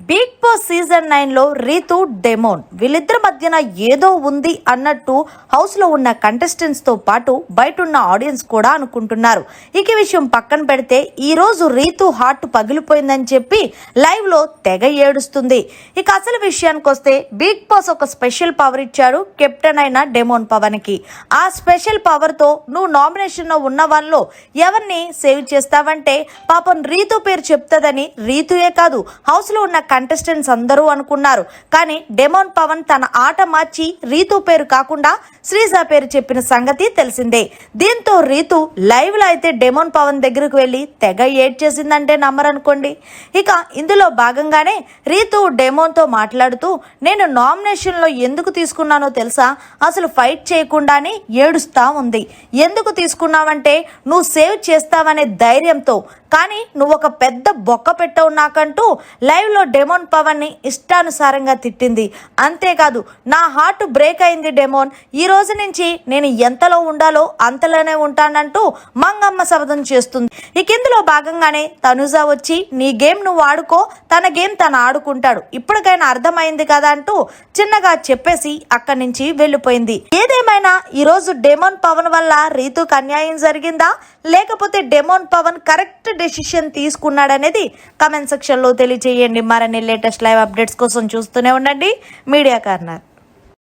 Big boss season 9 లో Ritu demon వీళ్ళిద్దరి మధ్యన ఏదో ఉంది అన్నట్టు హౌస్ లో ఉన్న కంటెస్టెంట్స్ తో పాటు బయట ఉన్న ఆడియన్స్ కూడా అనుకుంటున్నారు. ఈ విషయం పక్కన పెడితే ఈ రోజు రీతు హార్ట్ పగిలిపోయిందని చెప్పి లైవ్ లో తెగ ఏడుస్తుంది. ఇక అసలు విషయానికి వస్తే బిగ్ బాస్ ఒక స్పెషల్ పవర్ ఇచ్చారు కెప్టెన్ అయిన డెమోన్ పవన్ కి. ఆ స్పెషల్ పవర్ తో నువ్వు నామినేషన్ లో ఉన్న వాళ్ళలో ఎవరిని సేవ్ చేస్తావంటే పాపం రీతు పేరు చెప్తాదని రీతుయే కాదు హౌస్ లో ఉన్న కంటెస్టెంట్స్ అందరూ అనుకున్నారు. కానీ డెమోన్ పవన్ తన ఆట మార్చి రీతు పేరు కాకుండా శ్రీజ పేరు చెప్పిన సంగతి తెలిసిందే. దీంతో రీతు లైవ్ లో అయితే డెమోన్ పవన్ దగ్గరకు వెళ్లి తెగ ఏడ్ చేసిందంటే నమ్మరనుకోండి. ఇక ఇందులో భాగంగానే రీతు డెమోన్ తో మాట్లాడుతూ నేను నామినేషన్ లో ఎందుకు తీసుకున్నానో తెలుసా, అసలు ఫైట్ చేయకుండానే ఏడుస్తా ఉంది. ఎందుకు తీసుకున్నావంటే నువ్వు సేవ్ చేస్తావనే ధైర్యంతో, కానీ నువ్వు ఒక పెద్ద బొక్క పెట్టవు నాకంటూ లైవ్ లో డెమోన్ పవన్ ని ఇష్టానుసారంగా తిట్టింది. అంతేకాదు నా హార్ట్ బ్రేక్ అయింది డెమోన్, ఈ రోజు నుంచి నేను ఎంతలో ఉండాలో అంతలోనే ఉంటానంటూ మంగమ్మ శపథం చేస్తుంది. ఇక ఇందులో భాగంగానే తనుజ వచ్చి నీ గేమ్ నువ్వు ఆడుకో, తన గేమ్ తను ఆడుకుంటాడు, ఇప్పటికైనా అర్థమైంది కదా అంటూ చిన్నగా చెప్పేసి అక్కడి నుంచి వెళ్ళిపోయింది. ఏదేమైనా ఈ రోజు డెమోన్ పవన్ వల్ల రీతుకు అన్యాయం జరిగిందా, లేకపోతే డెమోన్ పవన్ కరెక్ట్ డెసిషన్ తీసుకున్నాడనేది కమెంట్ సెక్షన్ లో తెలియజేయండి. మరిన్ని లేటెస్ట్ లైవ్ అప్డేట్స్ కోసం చూస్తూనే ఉండండి మీడియా కార్నర్.